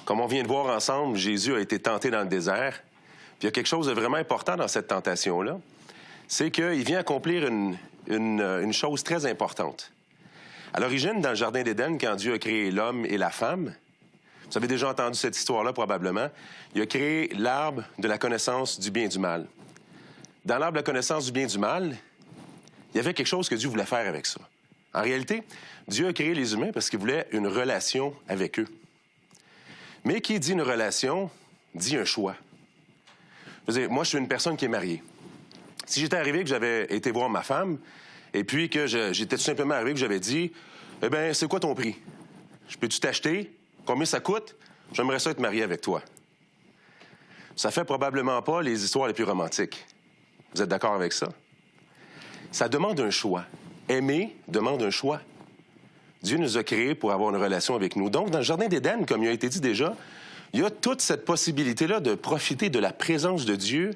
Comme on vient de voir ensemble, Jésus a été tenté dans le désert. Puis il y a quelque chose de vraiment important dans cette tentation-là, c'est qu'il vient accomplir une chose très importante. À l'origine, dans le Jardin d'Éden, quand Dieu a créé l'homme et la femme, vous avez déjà entendu cette histoire-là probablement, il a créé l'arbre de la connaissance du bien et du mal. Dans l'arbre de la connaissance du bien et du mal, il y avait quelque chose que Dieu voulait faire avec ça. En réalité, Dieu a créé les humains parce qu'il voulait une relation avec eux. Mais qui dit une relation, dit un choix. Je veux dire, moi, je suis une personne qui est mariée. Si j'étais arrivé que j'avais été voir ma femme, et puis que j'étais tout simplement arrivé que j'avais dit, « Eh bien, c'est quoi ton prix? Je peux-tu t'acheter? Combien ça coûte? J'aimerais ça être marié avec toi. » Ça fait probablement pas les histoires les plus romantiques. Vous êtes d'accord avec ça? Ça demande un choix. Aimer demande un choix. Dieu nous a créés pour avoir une relation avec nous. Donc, dans le Jardin d'Éden, comme il a été dit déjà, il y a toute cette possibilité-là de profiter de la présence de Dieu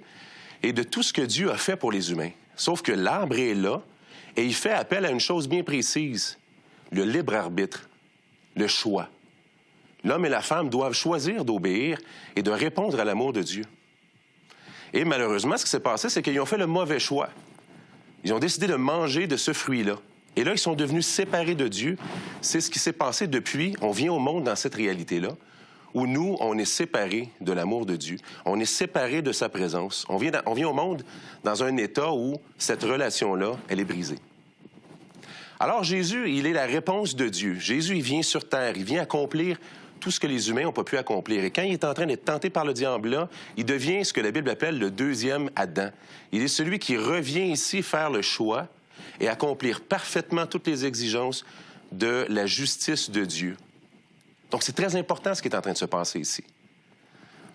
et de tout ce que Dieu a fait pour les humains. Sauf que l'arbre est là et il fait appel à une chose bien précise, le libre arbitre, le choix. L'homme et la femme doivent choisir d'obéir et de répondre à l'amour de Dieu. Et malheureusement, ce qui s'est passé, c'est qu'ils ont fait le mauvais choix. Ils ont décidé de manger de ce fruit-là. Et là, ils sont devenus séparés de Dieu. C'est ce qui s'est passé depuis. On vient au monde dans cette réalité-là, où nous, on est séparés de l'amour de Dieu. On est séparés de sa présence. On vient au monde dans un état où cette relation-là, elle est brisée. Alors Jésus, il est la réponse de Dieu. Jésus, il vient sur terre, il vient accomplir tout ce que les humains n'ont pas pu accomplir. Et quand il est en train d'être tenté par le diable-là, il devient ce que la Bible appelle le deuxième Adam. Il est celui qui revient ici faire le choix et accomplir parfaitement toutes les exigences de la justice de Dieu. Donc, c'est très important ce qui est en train de se passer ici.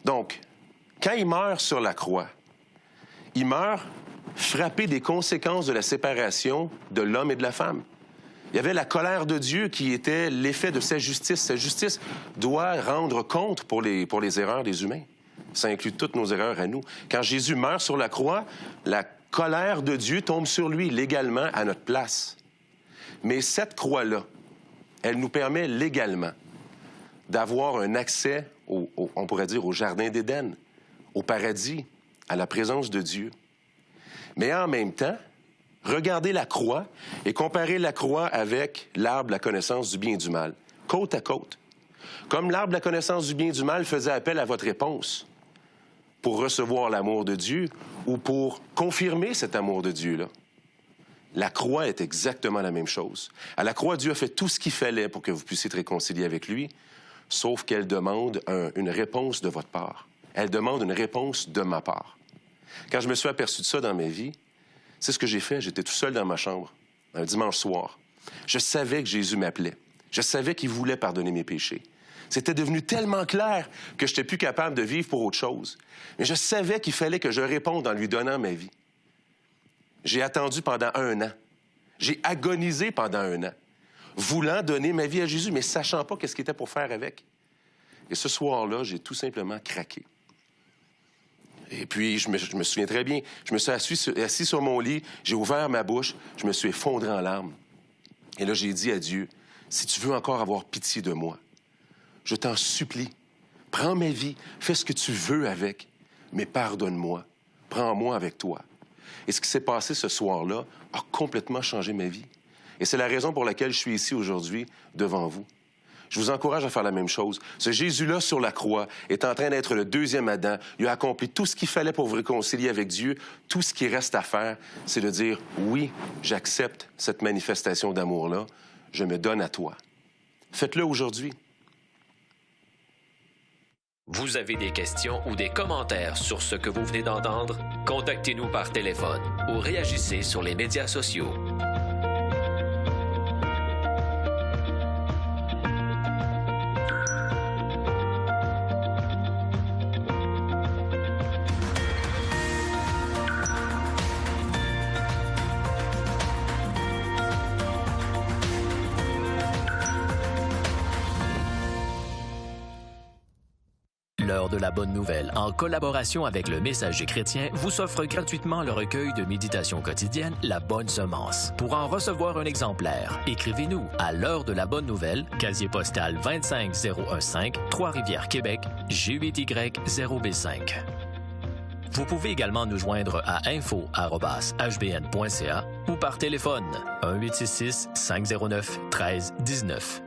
Donc, quand il meurt sur la croix, il meurt frappé des conséquences de la séparation de l'homme et de la femme. Il y avait la colère de Dieu qui était l'effet de sa justice. Sa justice doit rendre compte pour les erreurs des humains. Ça inclut toutes nos erreurs à nous. Quand Jésus meurt sur la croix, la colère de Dieu tombe sur lui légalement à notre place. Mais cette croix-là, elle nous permet légalement d'avoir un accès, on pourrait dire, au Jardin d'Éden, au paradis, à la présence de Dieu. Mais en même temps, regardez la croix et comparez la croix avec l'arbre de la connaissance du bien et du mal, côte à côte. Comme l'arbre de la connaissance du bien et du mal faisait appel à votre réponse pour recevoir l'amour de Dieu ou pour confirmer cet amour de Dieu-là. La croix est exactement la même chose. À la croix, Dieu a fait tout ce qu'il fallait pour que vous puissiez être réconciliés avec lui, sauf qu'elle demande une réponse de votre part. Elle demande une réponse de ma part. Quand je me suis aperçu de ça dans ma vie, c'est ce que j'ai fait. J'étais tout seul dans ma chambre, un dimanche soir. Je savais que Jésus m'appelait. Je savais qu'il voulait pardonner mes péchés. C'était devenu tellement clair que je n'étais plus capable de vivre pour autre chose. Mais je savais qu'il fallait que je réponde en lui donnant ma vie. J'ai attendu pendant 1 an. J'ai agonisé pendant 1 an, voulant donner ma vie à Jésus, mais sachant pas qu'est-ce qu'il était pour faire avec. Et ce soir-là, j'ai tout simplement craqué. Et puis, je me souviens très bien, je me suis assis sur mon lit, j'ai ouvert ma bouche, je me suis effondré en larmes. Et là, j'ai dit à Dieu, si tu veux encore avoir pitié de moi, je t'en supplie, prends ma vie, fais ce que tu veux avec, mais pardonne-moi, prends-moi avec toi. Et ce qui s'est passé ce soir-là a complètement changé ma vie. Et c'est la raison pour laquelle je suis ici aujourd'hui devant vous. Je vous encourage à faire la même chose. Ce Jésus-là sur la croix est en train d'être le deuxième Adam. Il a accompli tout ce qu'il fallait pour vous réconcilier avec Dieu. Tout ce qui reste à faire, c'est de dire « Oui, j'accepte cette manifestation d'amour-là. Je me donne à toi. » Faites-le aujourd'hui. Vous avez des questions ou des commentaires sur ce que vous venez d'entendre? Contactez-nous par téléphone ou réagissez sur les médias sociaux. L'Heure de la Bonne Nouvelle, en collaboration avec le Messager chrétien, vous offre gratuitement le recueil de méditation quotidienne La Bonne Semence. Pour en recevoir un exemplaire, écrivez-nous à L'Heure de la Bonne Nouvelle, casier postal 25015, Trois-Rivières, Québec, G8Y0B5. Vous pouvez également nous joindre à info@hbn.ca ou par téléphone 1-866-509-1319.